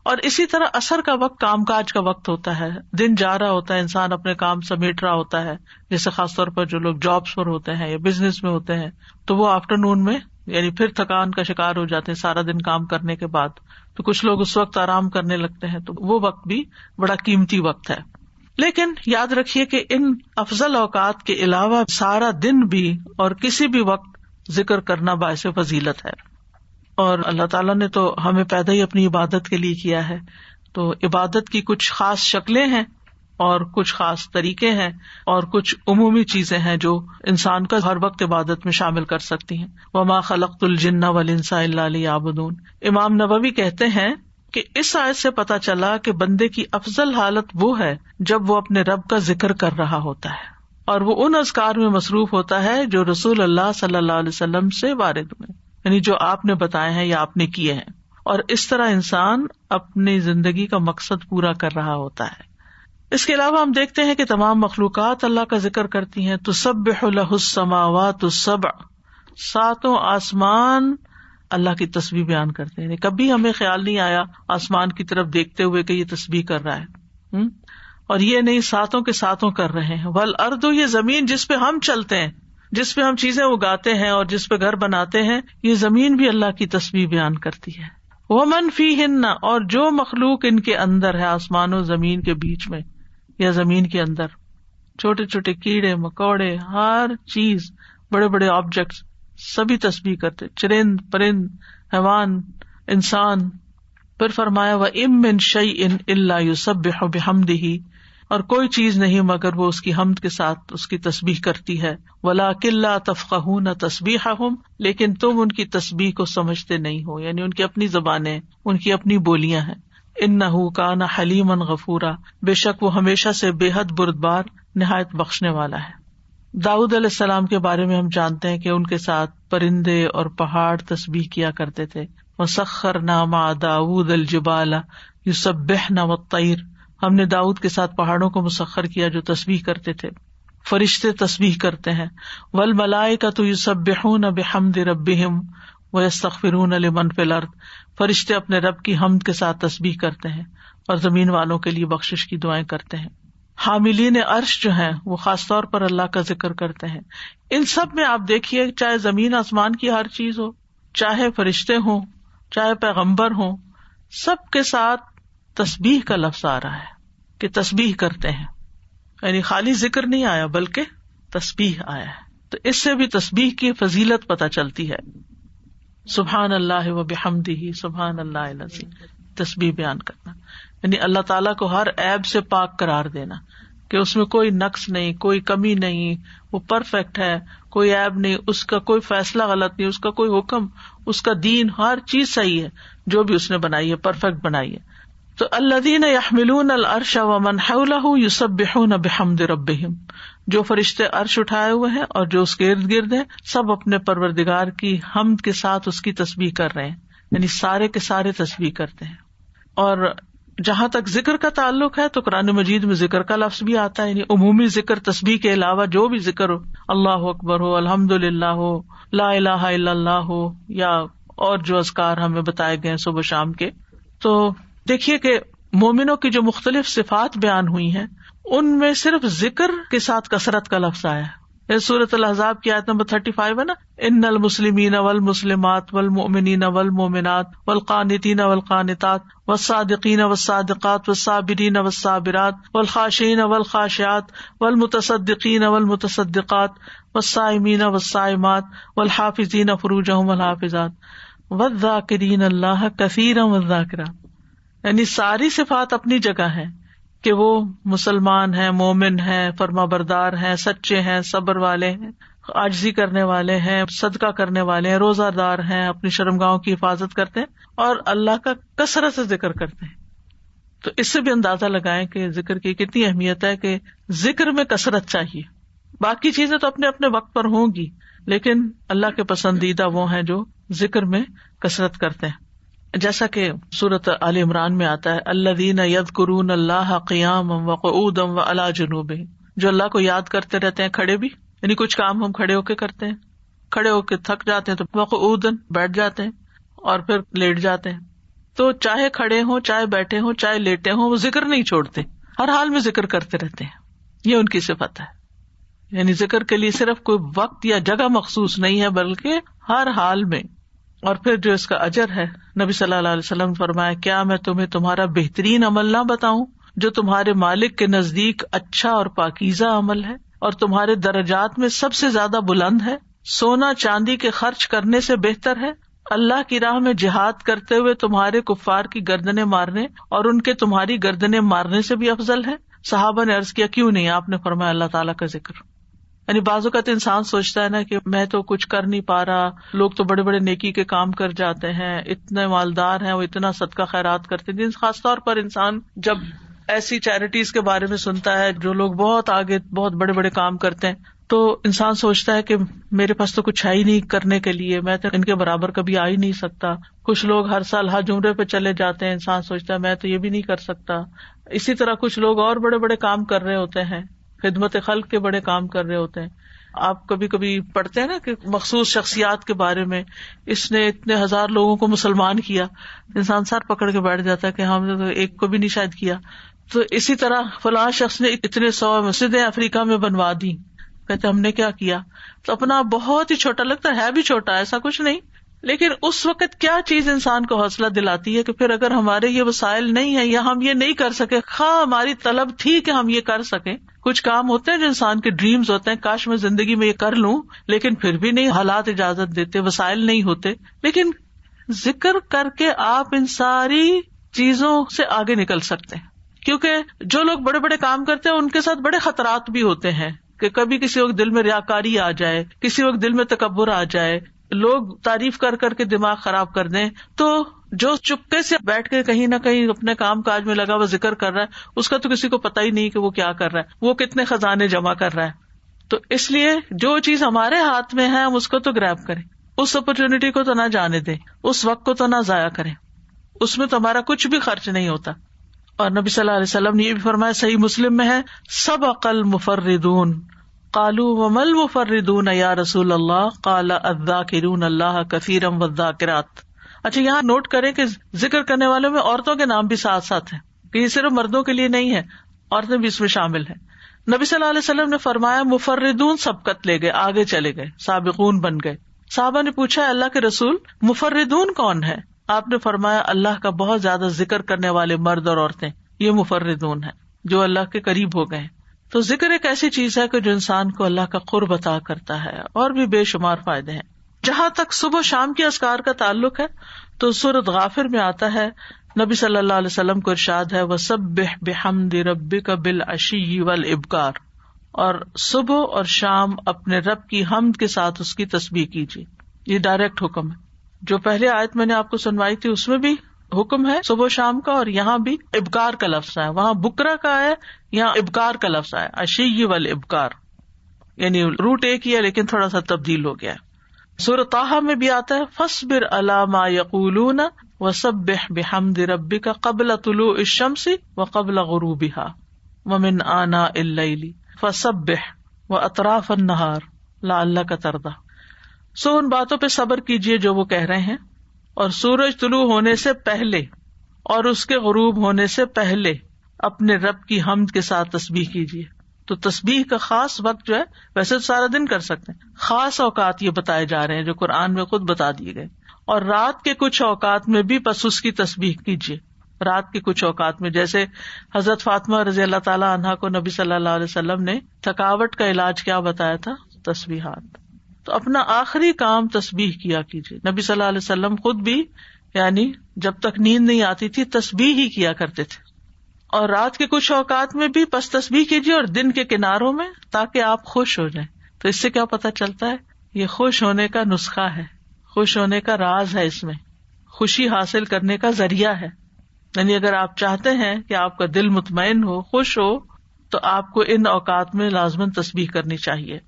اور اسی طرح عصر کا وقت کام کاج کا وقت ہوتا ہے، دن جا رہا ہوتا ہے، انسان اپنے کام سمیٹ رہا ہوتا ہے، جیسے خاص طور پر جو لوگ جابس پر ہوتے ہیں یا بزنس میں ہوتے ہیں، تو وہ آفٹر نون میں یعنی پھر تھکان کا شکار ہو جاتے ہیں سارا دن کام کرنے کے بعد، تو کچھ لوگ اس وقت آرام کرنے لگتے ہیں، تو وہ وقت بھی بڑا قیمتی وقت ہے. لیکن یاد رکھیے کہ ان افضل اوقات کے علاوہ سارا دن بھی اور کسی بھی وقت ذکر کرنا باعث فضیلت ہے. اور اللہ تعالیٰ نے تو ہمیں پیدا ہی اپنی عبادت کے لیے کیا ہے، تو عبادت کی کچھ خاص شکلیں ہیں اور کچھ خاص طریقے ہیں اور کچھ عمومی چیزیں ہیں جو انسان کا ہر وقت عبادت میں شامل کر سکتی ہیں. وما خلقت الجن والانس الا لیعبدون. امام نووی کہتے ہیں کہ اس آیت سے پتہ چلا کہ بندے کی افضل حالت وہ ہے جب وہ اپنے رب کا ذکر کر رہا ہوتا ہے اور وہ ان اذکار میں مصروف ہوتا ہے جو رسول اللہ صلی اللہ علیہ وسلم سے وارد ہوئے، یعنی جو آپ نے بتائے ہیں یا آپ نے کیے ہیں، اور اس طرح انسان اپنی زندگی کا مقصد پورا کر رہا ہوتا ہے. اس کے علاوہ ہم دیکھتے ہیں کہ تمام مخلوقات اللہ کا ذکر کرتی ہیں. تسبح لہ السماوات السبع، ساتوں آسمان اللہ کی تسبیح بیان کرتے ہیں. کبھی ہمیں خیال نہیں آیا آسمان کی طرف دیکھتے ہوئے کہ یہ تسبیح کر رہا ہے، اور یہ نہیں ساتوں کے ساتوں کر رہے ہیں. والارض، یہ زمین جس پہ ہم چلتے ہیں، جس پہ ہم چیزیں اگاتے ہیں اور جس پہ گھر بناتے ہیں، یہ زمین بھی اللہ کی تسبیح بیان کرتی ہے. ومن فیہن، اور جو مخلوق ان کے اندر ہے، آسمان و زمین کے بیچ میں یا زمین کے اندر، چھوٹے چھوٹے کیڑے مکوڑے، ہر چیز، بڑے بڑے آبجیکٹس، سبھی تسبیح کرتے، چرند پرند، حیوان، انسان. پھر فرمایا وَإِن مِّن شَيْءٍ إِلَّا يُسَبِّحُ بِحَمْدِهِ، اور کوئی چیز نہیں مگر وہ اس کی حمد کے ساتھ اس کی تسبیح کرتی ہے. وَلَٰكِن لَّا تَفْقَهُونَ تَسْبِيحَهُمْ، لیکن تم ان کی تسبیح کو سمجھتے نہیں ہو، یعنی ان کی اپنی زبانیں، ان کی اپنی بولیاں ہیں. إِنَّهُ كَانَ حَلِيمًا غَفُورًا، بے شک وہ ہمیشہ سے بے حد بردبار، نہایت بخشنے والا ہے. داؤد علیہ السلام کے بارے میں ہم جانتے ہیں کہ ان کے ساتھ پرندے اور پہاڑ تسبیح کیا کرتے تھے. وَسَخَّرْنَا مَعَ دَاوُودَ الْجِبَالَ يُسَبِّحْنَ وَالطَّيْرَ، ہم نے داؤد کے ساتھ پہاڑوں کو مسخر کیا جو تسبیح کرتے تھے. فرشتے تسبیح کرتے ہیں. وَالْمَلَائِكَةُ يُسَبِّحُونَ بِحَمْدِ رَبِّهِمْ وَيَسْتَغْفِرُونَ لِمَنْ فِي الْأَرْضِ، فرشتے اپنے رب کی حمد کے ساتھ تسبیح کرتے ہیں اور زمین والوں کے لیے بخشش کی دعائیں کرتے ہیں. حاملین عرش جو ہیں وہ خاص طور پر اللہ کا ذکر کرتے ہیں. ان سب میں آپ دیکھیے، چاہے زمین آسمان کی ہر چیز ہو، چاہے فرشتے ہوں، چاہے پیغمبر ہوں، سب کے ساتھ تسبیح کا لفظ آ رہا ہے کہ تسبیح کرتے ہیں، یعنی خالی ذکر نہیں آیا بلکہ تسبیح آیا ہے. تو اس سے بھی تسبیح کی فضیلت پتہ چلتی ہے. سبحان اللہ و بحمدہ سبحان اللہ العظیم، تسبیح بیان کرنا یعنی اللہ تعالیٰ کو ہر عیب سے پاک قرار دینا کہ اس میں کوئی نقص نہیں، کوئی کمی نہیں، وہ پرفیکٹ ہے، کوئی عیب نہیں، اس کا کوئی فیصلہ غلط نہیں، اس کا کوئی حکم، اس کا دین، ہر چیز صحیح ہے جو بھی اس نے بنائی ہے، پرفیکٹ بنائی ہے. تو الذین یحملون العرش ومن حولہ یسبحون بحمد ربہم، جو فرشتے عرش اٹھائے ہوئے ہیں اور جو اس کے ارد گرد ہیں، سب اپنے پروردگار کی حمد کے ساتھ اس کی تسبیح کر رہے ہیں، یعنی سارے کے سارے تسبیح کرتے ہیں. اور جہاں تک ذکر کا تعلق ہے تو قرآن مجید میں ذکر کا لفظ بھی آتا ہے، یعنی عمومی ذکر، تسبیح کے علاوہ جو بھی ذکر ہو، اللہ اکبر ہو، الحمدللہ ہو، لا الہ الا اللہ ہو، یا اور جو اذکار ہمیں بتائے گئے صبح شام کے. تو دیکھیے کہ مومنوں کی جو مختلف صفات بیان ہوئی ہیں ان میں صرف ذکر کے ساتھ کثرت کا لفظ آیا ہے. سورۃ الاحزاب کی آیت نمبر 35 ہے نا، ان المسلمین والمسلمات والمؤمنین والمؤمنات والقانتین والقانتات والصادقین والصادقات والصابرین والصابرات والخاشعین والخاشعات والمتصدقین والمتصدقات والصائمین والصائمات والحافظین فروجہم والحافظات والذاکرین اللہ کثیرا والذاکرات. یعنی ساری صفات اپنی جگہ ہیں کہ وہ مسلمان ہیں، مومن ہیں، فرما بردار ہیں، سچے ہیں، صبر والے ہیں، عاجزی کرنے والے ہیں، صدقہ کرنے والے ہیں، روزہ دار ہیں، اپنی شرمگاہوں کی حفاظت کرتے ہیں اور اللہ کا کثرت سے ذکر کرتے ہیں. تو اس سے بھی اندازہ لگائیں کہ ذکر کی کتنی اہمیت ہے کہ ذکر میں کثرت چاہیے. باقی چیزیں تو اپنے اپنے وقت پر ہوں گی، لیکن اللہ کے پسندیدہ وہ ہیں جو ذکر میں کثرت کرتے ہیں. جیسا کہ سورۃ آل عمران میں آتا ہے، الذین یذکرون اللہ قیاما وقعودا وعلی جنوبہم، جو اللہ کو یاد کرتے رہتے ہیں کھڑے بھی، یعنی کچھ کام ہم کھڑے ہو کے کرتے ہیں، کھڑے ہو کے تھک جاتے ہیں تو وقعودا بیٹھ جاتے ہیں اور پھر لیٹ جاتے ہیں. تو چاہے کھڑے ہوں، چاہے بیٹھے ہوں، چاہے لیٹے ہوں، وہ ذکر نہیں چھوڑتے، ہر حال میں ذکر کرتے رہتے ہیں. یہ ان کی صفت ہے. یعنی ذکر کے لیے صرف کوئی وقت یا جگہ مخصوص نہیں ہے، بلکہ ہر حال میں. اور پھر جو اس کا اجر ہے، نبی صلی اللہ علیہ وسلم نے فرمایا، کیا میں تمہیں تمہارا بہترین عمل نہ بتاؤں جو تمہارے مالک کے نزدیک اچھا اور پاکیزہ عمل ہے اور تمہارے درجات میں سب سے زیادہ بلند ہے؟ سونا چاندی کے خرچ کرنے سے بہتر ہے، اللہ کی راہ میں جہاد کرتے ہوئے تمہارے کفار کی گردنیں مارنے اور ان کے تمہاری گردنیں مارنے سے بھی افضل ہے؟ صحابہ نے عرض کیا، کیوں نہیں؟ آپ نے فرمایا، اللہ تعالیٰ کا ذکر. یعنی بعض اوقات انسان سوچتا ہے نا کہ میں تو کچھ کر نہیں پا رہا، لوگ تو بڑے بڑے نیکی کے کام کر جاتے ہیں، اتنے مالدار ہیں، وہ اتنا صدقہ خیرات کرتے ہیں. خاص طور پر انسان جب ایسی چیریٹیز کے بارے میں سنتا ہے جو لوگ بہت آگے بہت بڑے بڑے کام کرتے ہیں، تو انسان سوچتا ہے کہ میرے پاس تو کچھ ہے ہی نہیں کرنے کے لیے، میں تو ان کے برابر کبھی آ ہی نہیں سکتا. کچھ لوگ ہر سال حج عمرے پہ چلے جاتے ہیں، انسان سوچتا ہے میں تو یہ بھی نہیں کر سکتا. اسی طرح کچھ لوگ اور بڑے بڑے کام کر رہے ہوتے ہیں، خدمت خلق کے بڑے کام کر رہے ہوتے ہیں. آپ کبھی کبھی پڑھتے ہیں نا کہ مخصوص شخصیات کے بارے میں، اس نے اتنے ہزار لوگوں کو مسلمان کیا، انسان سر پکڑ کے بیٹھ جاتا ہے کہ ہم نے تو ایک کو بھی نہیں شاید کیا. تو اسی طرح فلاں شخص نے اتنے 100 مسجدیں افریقہ میں بنوا دی، کہتے ہم نے کیا کیا؟ تو اپنا بہت ہی چھوٹا لگتا ہے بھی چھوٹا، ایسا کچھ نہیں. لیکن اس وقت کیا چیز انسان کو حوصلہ دلاتی ہے کہ پھر اگر ہمارے یہ وسائل نہیں ہیں یا ہم یہ نہیں کر سکے، خواہ ہماری طلب تھی کہ ہم یہ کر سکیں. کچھ کام ہوتے ہیں جو انسان کے ڈریمز ہوتے ہیں، کاش میں زندگی میں یہ کر لوں، لیکن پھر بھی نہیں، حالات اجازت دیتے، وسائل نہیں ہوتے. لیکن ذکر کر کے آپ ان ساری چیزوں سے آگے نکل سکتے ہیں، کیونکہ جو لوگ بڑے بڑے کام کرتے ہیں ان کے ساتھ بڑے خطرات بھی ہوتے ہیں کہ کبھی کسی وقت دل میں ریاکاری آ جائے، کسی وقت دل میں تکبر آ جائے، لوگ تعریف کر کر کے دماغ خراب کر دیں. تو جو چپکے سے بیٹھ کے کہیں نہ کہیں اپنے کام کاج میں لگا ہوا ذکر کر رہا ہے، اس کا تو کسی کو پتہ ہی نہیں کہ وہ کیا کر رہا ہے، وہ کتنے خزانے جمع کر رہا ہے. تو اس لیے جو چیز ہمارے ہاتھ میں ہے ہم اس کو تو گریب کریں، اس اپرچونٹی کو تو نہ جانے دیں، اس وقت کو تو نہ ضائع کریں، اس میں تو ہمارا کچھ بھی خرچ نہیں ہوتا. اور نبی صلی اللہ علیہ وسلم نے یہ بھی فرمایا، صحیح مسلم میں ہے، سبق المفردون قالوا وما المفردون یا رسول اللہ قال الذاکرون اللہ کثیرا والذاکرات. اچھا، یہاں نوٹ کریں کہ ذکر کرنے والوں میں عورتوں کے نام بھی ساتھ ساتھ ہیں، کہ یہ صرف مردوں کے لیے نہیں ہے، عورتیں بھی اس میں شامل ہیں. نبی صلی اللہ علیہ وسلم نے فرمایا مفردون سبقت لے گئے، آگے چلے گئے، سابقون بن گئے. صحابہ نے پوچھا اللہ کے رسول مفردون کون ہے؟ آپ نے فرمایا اللہ کا بہت زیادہ ذکر کرنے والے مرد اور عورتیں، یہ مفردون ہیں جو اللہ کے قریب ہو گئے. تو ذکر ایک ایسی چیز ہے کہ جو انسان کو اللہ کا قرب عطا کرتا ہے، اور بھی بے شمار فائدے ہیں. جہاں تک صبح شام کے اذکار کا تعلق ہے تو سورۃ غافر میں آتا ہے، نبی صلی اللہ علیہ وسلم کو ارشاد ہے، وَسَبِّحْ بِحَمْدِ رَبِّكَ بِالْعَشِيِّ وَالْإِبْكَارِ، اور صبح اور شام اپنے رب کی حمد کے ساتھ اس کی تسبیح کیجیے. یہ ڈائریکٹ حکم ہے. جو پہلے آیت میں نے آپ کو سنوائی تھی اس میں بھی حکم ہے صبح و شام کا، اور یہاں بھی ابکار کا لفظ ہے، وہاں بکرا کا ہے، یہاں ابکار کا لفظ ہے، عشی والابکار، یعنی روٹ ایک ہی ہے لیکن تھوڑا سا تبدیل ہو گیا ہے. سورۃ طٰہٰ میں بھی آتا ہے، فاصبر علی ما یقولون وسبح بحمد ربک قبل طلوع الشمس وقبل غروبها ومن آناء اللیل فسبح واطراف النہار لعلک ترضی. سو ان باتوں پہ صبر کیجیے جو وہ کہہ رہے ہیں، اور سورج طلوع ہونے سے پہلے اور اس کے غروب ہونے سے پہلے اپنے رب کی حمد کے ساتھ تسبیح کیجیے. تو تسبیح کا خاص وقت جو ہے، ویسے تو سارا دن کر سکتے ہیں، خاص اوقات یہ بتائے جا رہے ہیں جو قرآن میں خود بتا دیے گئے. اور رات کے کچھ اوقات میں بھی بس اس کی تسبیح کیجیے. رات کے کچھ اوقات میں، جیسے حضرت فاطمہ رضی اللہ تعالیٰ عنہا کو نبی صلی اللہ علیہ وسلم نے تھکاوٹ کا علاج کیا بتایا تھا؟ تسبیحات. تو اپنا آخری کام تسبیح کیا کیجیے. نبی صلی اللہ علیہ وسلم خود بھی یعنی جب تک نیند نہیں آتی تھی تسبیح ہی کیا کرتے تھے. اور رات کے کچھ اوقات میں بھی بس تسبیح کیجیے، اور دن کے کناروں میں، تاکہ آپ خوش ہو جائیں. تو اس سے کیا پتہ چلتا ہے؟ یہ خوش ہونے کا نسخہ ہے، خوش ہونے کا راز ہے، اس میں خوشی حاصل کرنے کا ذریعہ ہے. یعنی اگر آپ چاہتے ہیں کہ آپ کا دل مطمئن ہو، خوش ہو، تو آپ کو ان اوقات میں لازماً تسبیح کرنی چاہیے.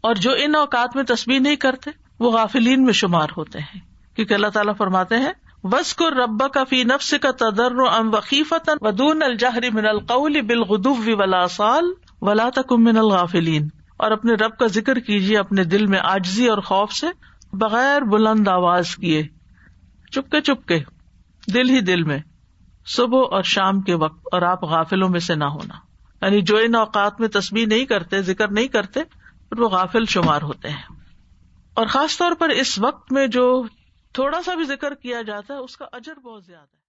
اور جو ان اوقات میں تسبیح نہیں کرتے وہ غافلین میں شمار ہوتے ہیں، کیونکہ اللہ تعالیٰ فرماتے ہیں وَاذْكُر رَبَّكَ فِي نَفْسِكَ تَضَرُّعًا وَخِيفَةً وَدُونَ الْجَهْرِ مِنَ الْقَوْلِ بِالْغُدُوِّ وَالْآصَالِ وَلَا تَكُن مِنَ الْغَافِلِينَ. اور اپنے رب کا ذکر کیجیے اپنے دل میں عاجزی اور خوف سے، بغیر بلند آواز کیے، چپکے چپکے. دل ہی دل میں، صبح اور شام کے وقت، اور آپ غافلوں میں سے نہ ہونا. یعنی جو ان اوقات میں تسبیح نہیں کرتے، ذکر نہیں کرتے، پھر وہ غافل شمار ہوتے ہیں. اور خاص طور پر اس وقت میں جو تھوڑا سا بھی ذکر کیا جاتا ہے اس کا اجر بہت زیادہ ہے.